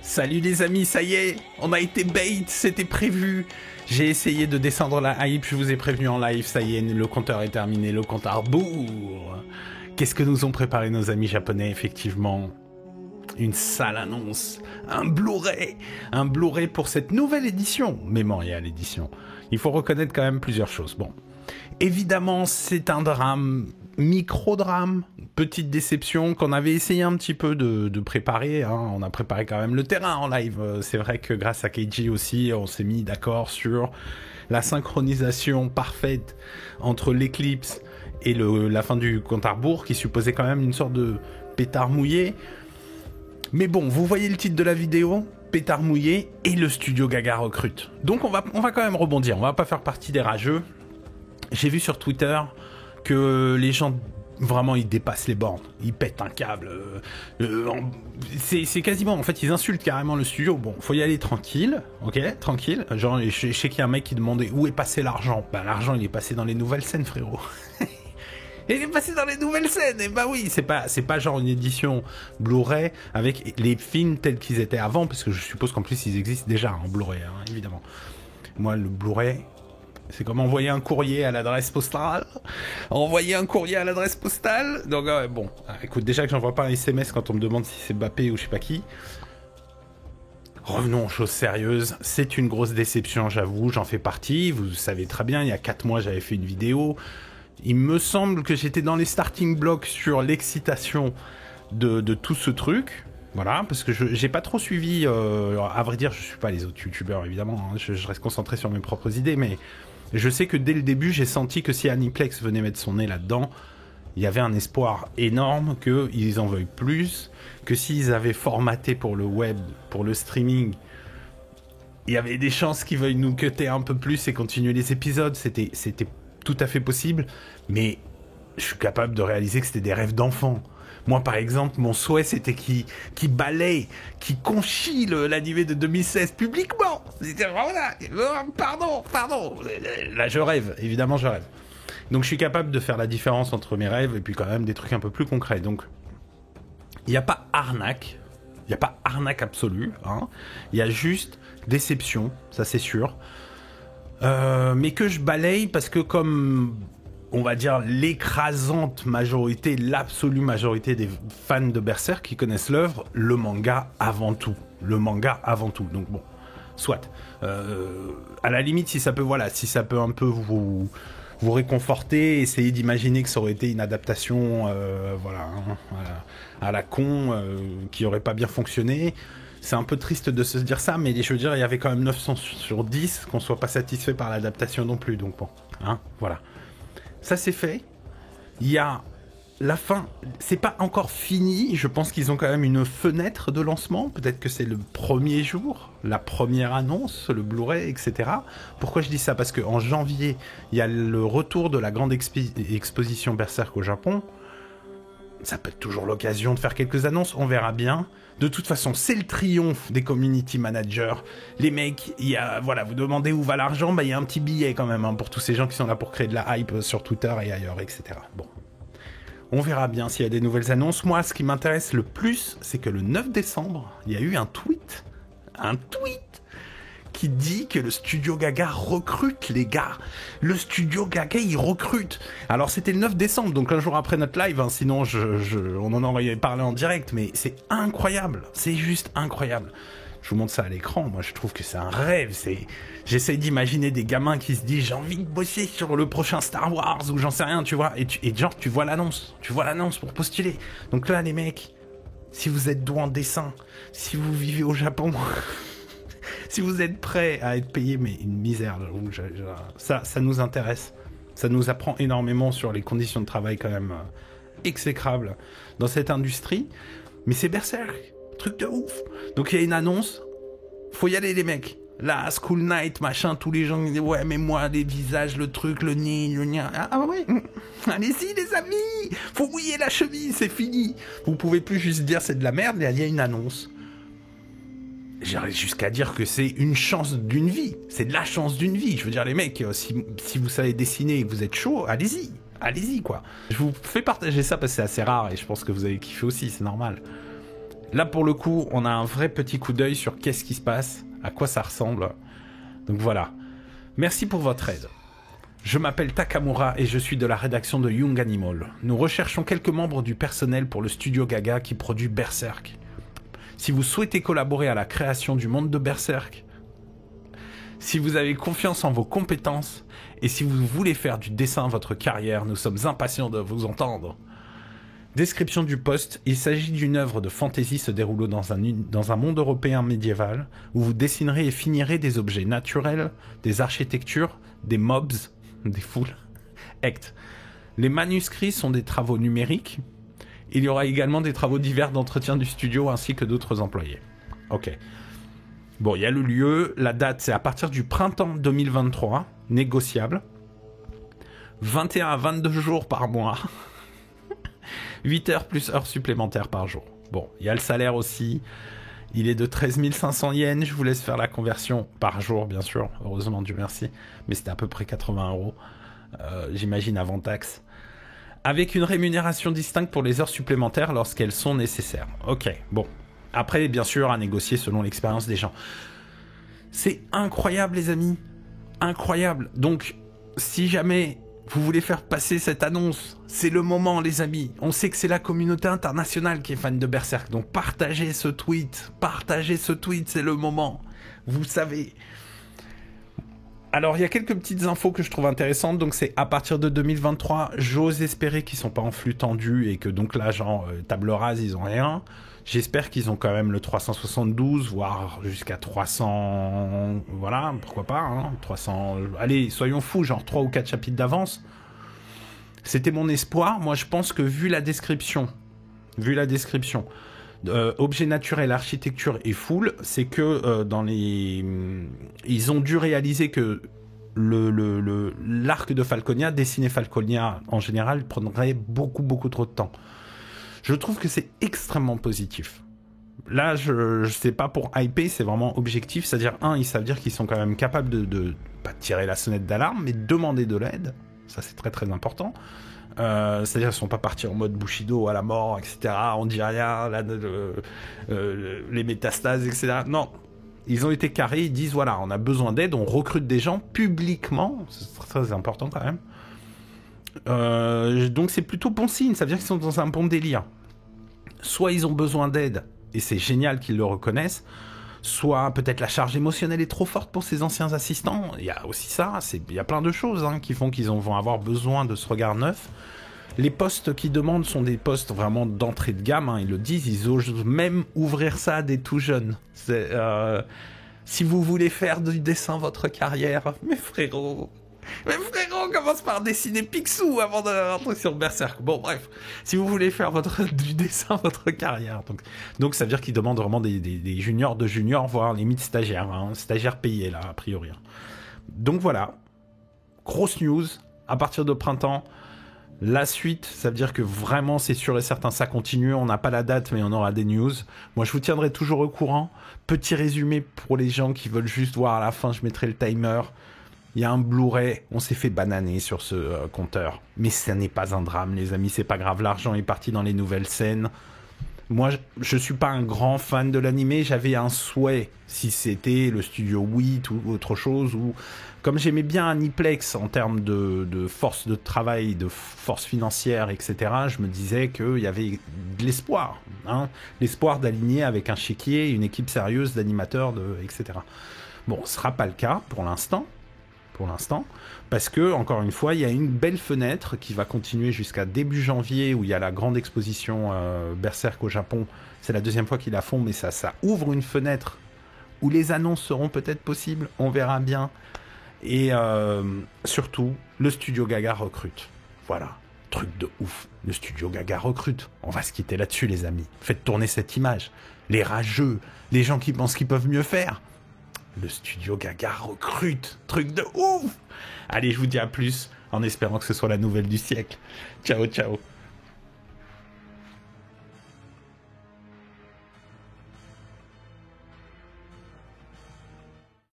Salut les amis, ça y est, on a été bait, c'était prévu. J'ai essayé de descendre la hype, je vous ai prévenu en live, ça y est, le compteur est terminé, le compte à rebours. Qu'est-ce que nous ont préparé nos amis japonais, effectivement? Une sale annonce, un Blu-ray pour cette nouvelle édition, Mémorial édition. Il faut reconnaître quand même plusieurs choses. Bon, évidemment, c'est un drame, micro-drame, petite déception qu'on avait essayé un petit peu de préparer. Hein. On a préparé quand même le terrain en live. C'est vrai que grâce à Keiji aussi, on s'est mis d'accord sur la synchronisation parfaite entre l'éclipse et la fin du compte à rebours, qui supposait quand même une sorte de pétard mouillé. Mais bon, vous voyez le titre de la vidéo, pétard mouillé, et le studio Gaga recrute. Donc on va quand même rebondir, on va pas faire partie des rageux. J'ai vu sur Twitter que les gens, vraiment, ils dépassent les bornes, ils pètent un câble. C'est quasiment, en fait, ils insultent carrément le studio. Bon, faut y aller tranquille, ok, tranquille. Genre, je sais qu'il y a un mec qui demandait où est passé l'argent. Bah, l'argent, il est passé dans les nouvelles scènes, frérot. Il est passé dans les nouvelles scènes, et bah oui, c'est pas genre une édition Blu-ray avec les films tels qu'ils étaient avant, parce que je suppose qu'en plus ils existent déjà en Blu-ray, hein, évidemment. Moi, le Blu-ray, c'est comme envoyer un courrier à l'adresse postale. Envoyer un courrier à l'adresse postale. Donc bon, écoute, déjà que j'envoie pas un SMS quand on me demande si c'est Mbappé ou je sais pas qui. Revenons aux choses sérieuses. C'est une grosse déception, j'avoue, j'en fais partie. Vous savez très bien, il y a 4 mois, j'avais fait une vidéo. Il me semble que j'étais dans les starting blocks sur l'excitation de tout ce truc. Voilà, parce que j'ai pas trop suivi, à vrai dire, je suis pas les autres youtubeurs évidemment, hein, je reste concentré sur mes propres idées, mais je sais que dès le début, j'ai senti que si Aniplex venait mettre son nez là-dedans, il y avait un espoir énorme qu'ils en veuillent plus, que s'ils avaient formaté pour le web, pour le streaming, il y avait des chances qu'ils veuillent nous cutter un peu plus et continuer les épisodes, c'était tout à fait possible, mais je suis capable de réaliser que c'était des rêves d'enfant. Moi, par exemple, mon souhait, c'était qu'il balaye, qu'il conchie l'animé de 2016 publiquement. C'était voilà, pardon. Là, je rêve, évidemment, je rêve. Donc, je suis capable de faire la différence entre mes rêves et puis quand même des trucs un peu plus concrets. Donc, il n'y a pas arnaque, absolue, hein. Il y a juste déception, ça c'est sûr. Mais que je balaye parce que comme, on va dire, l'écrasante majorité, l'absolue majorité des fans de Berserk qui connaissent l'œuvre, le manga avant tout. Donc bon, soit. À la limite, si ça peut un peu vous réconforter, essayer d'imaginer que ça aurait été une adaptation, à la con, qui aurait pas bien fonctionné. C'est un peu triste de se dire ça, mais je veux dire, il y avait quand même 900 sur 10 qu'on soit pas satisfait par l'adaptation non plus, donc bon, hein, voilà. Ça c'est fait. Il y a la fin, c'est pas encore fini, je pense qu'ils ont quand même une fenêtre de lancement, peut-être que c'est le premier jour, la première annonce, le Blu-ray, etc. Pourquoi je dis ça? Parce qu'en janvier, il y a le retour de la grande exposition Berserk au Japon. Ça peut être toujours l'occasion de faire quelques annonces, on verra bien. De toute façon, c'est le triomphe des community managers. Les mecs, vous demandez où va l'argent, il y a un petit billet quand même, hein, pour tous ces gens qui sont là pour créer de la hype sur Twitter et ailleurs, etc. Bon, on verra bien s'il y a des nouvelles annonces. Moi, ce qui m'intéresse le plus, c'est que le 9 décembre, il y a eu un tweet qui dit que le studio Gaga recrute, les gars. Le studio Gaga, il recrute. Alors, c'était le 9 décembre, donc un jour après notre live, hein, sinon on en aurait parlé en direct, mais c'est incroyable. C'est juste incroyable. Je vous montre ça à l'écran. Moi, je trouve que c'est un rêve. J'essaie d'imaginer des gamins qui se disent, j'ai envie de bosser sur le prochain Star Wars, ou j'en sais rien, tu vois. Et genre, tu vois l'annonce pour postuler. Donc là, les mecs, si vous êtes doué en dessin, si vous vivez au Japon... Si vous êtes prêts à être payé, mais une misère, ça nous intéresse. Ça nous apprend énormément sur les conditions de travail quand même exécrables dans cette industrie. Mais c'est Berserk, truc de ouf. Donc il y a une annonce, faut y aller les mecs. Là, School Night, machin, tous les gens disent ouais mais moi les visages, le truc, le nez, le nien. Ah ouais, allez-y les amis, faut mouiller la cheville, c'est fini. Vous pouvez plus juste dire c'est de la merde, il y a une annonce. J'arrive jusqu'à dire que c'est une chance d'une vie. C'est de la chance d'une vie. Je veux dire, les mecs, si vous savez dessiner et que vous êtes chaud, allez-y, quoi. Je vous fais partager ça parce que c'est assez rare et je pense que vous avez kiffé aussi, c'est normal. Là, pour le coup, on a un vrai petit coup d'œil sur qu'est-ce qui se passe, à quoi ça ressemble. Donc voilà. Merci pour votre aide. Je m'appelle Takamura et je suis de la rédaction de Young Animal. Nous recherchons quelques membres du personnel pour le studio Gaga qui produit Berserk. Si vous souhaitez collaborer à la création du monde de Berserk, si vous avez confiance en vos compétences et si vous voulez faire du dessin votre carrière, nous sommes impatients de vous entendre. Description du poste, il s'agit d'une œuvre de fantasy se déroulant dans un monde européen médiéval où vous dessinerez et finirez des objets naturels, des architectures, des mobs, des foules, actes. Les manuscrits sont des travaux numériques. Il y aura également des travaux divers d'entretien du studio ainsi que d'autres employés. Ok. Bon, il y a le lieu, la date c'est à partir du printemps 2023, négociable. 21 à 22 jours par mois. 8 heures plus heures supplémentaires par jour. Bon, il y a le salaire aussi. Il est de 13 500 yens. Je vous laisse faire la conversion par jour, bien sûr. Heureusement, Dieu merci. Mais c'était à peu près 80 €. J'imagine avant taxe. Avec une rémunération distincte pour les heures supplémentaires lorsqu'elles sont nécessaires. Ok, bon. Après, bien sûr, à négocier selon l'expérience des gens. C'est incroyable, les amis. Incroyable. Donc, si jamais vous voulez faire passer cette annonce, c'est le moment, les amis. On sait que c'est la communauté internationale qui est fan de Berserk. Donc, partagez ce tweet. Partagez ce tweet, c'est le moment. Vous savez. Alors, il y a quelques petites infos que je trouve intéressantes. Donc, c'est à partir de 2023. J'ose espérer qu'ils sont pas en flux tendu et que donc là, genre, table rase, ils ont rien. J'espère qu'ils ont quand même le 372, voire jusqu'à 300... Voilà, pourquoi pas, hein, 300... Allez, soyons fous, genre 3 ou 4 chapitres d'avance. C'était mon espoir. Moi, je pense que vu la description, objet naturel, architecture et full, c'est que dans les... Ils ont dû réaliser que l'arc de Falconia, dessiner Falconia en général, prendrait beaucoup trop de temps. Je trouve que c'est extrêmement positif. Là, je sais pas pour hyper, c'est vraiment objectif. C'est-à-dire, ils savent dire qu'ils sont quand même capables de pas tirer la sonnette d'alarme, mais de demander de l'aide. Ça, c'est très important. C'est-à-dire, ils sont pas partis en mode Bushido à la mort, etc. On dit rien, là, les métastases, etc. Non. Ils ont été carrés, ils disent, voilà, on a besoin d'aide, on recrute des gens publiquement. C'est très important quand même. Donc c'est plutôt bon signe, ça veut dire qu'ils sont dans un bon délire. Soit ils ont besoin d'aide, et c'est génial qu'ils le reconnaissent, soit peut-être la charge émotionnelle est trop forte pour ces anciens assistants. Il y a aussi ça, il y a plein de choses qui font qu'ils vont avoir besoin de ce regard neuf. Les postes qu'ils demandent sont des postes vraiment d'entrée de gamme, ils le disent, ils osent même ouvrir ça à des tout jeunes. Si vous voulez faire du dessin votre carrière, mes frérot, on commence par dessiner Picsou avant d'entrer sur Berserk. Bon, bref. Si vous voulez faire du dessin, votre carrière. Donc ça veut dire qu'ils demandent vraiment des juniors de juniors, voire limite stagiaires. Stagiaires payés, là, a priori. Donc voilà. Grosse news. À partir de printemps. La suite, ça veut dire que vraiment, c'est sûr et certain, ça continue. On n'a pas la date, mais on aura des news. Moi, je vous tiendrai toujours au courant. Petit résumé pour les gens qui veulent juste voir à la fin, je mettrai le timer. Il y a un Blu-ray, on s'est fait bananer sur ce compteur. Mais ce n'est pas un drame, les amis, c'est pas grave. L'argent est parti dans les nouvelles scènes. Moi, je suis pas un grand fan de l'animé. J'avais un souhait, si c'était le studio WIT ou autre chose, ou comme j'aimais bien Aniplex en termes de force de travail, de force financière, etc., je me disais qu'il y avait de l'espoir. L'espoir d'aligner avec un chéquier, une équipe sérieuse d'animateurs, etc. Bon, ce sera pas le cas pour l'instant, parce que, encore une fois, il y a une belle fenêtre qui va continuer jusqu'à début janvier, où il y a la grande exposition Berserk au Japon. C'est la deuxième fois qu'ils la font, mais ça ouvre une fenêtre où les annonces seront peut-être possibles, on verra bien. Et surtout, le studio Gaga recrute. Voilà, truc de ouf, le studio Gaga recrute. On va se quitter là-dessus, les amis. Faites tourner cette image. Les rageux, les gens qui pensent qu'ils peuvent mieux faire. Le studio Gaga recrute. Truc de ouf. Allez, je vous dis à plus, en espérant que ce soit la nouvelle du siècle. Ciao, ciao.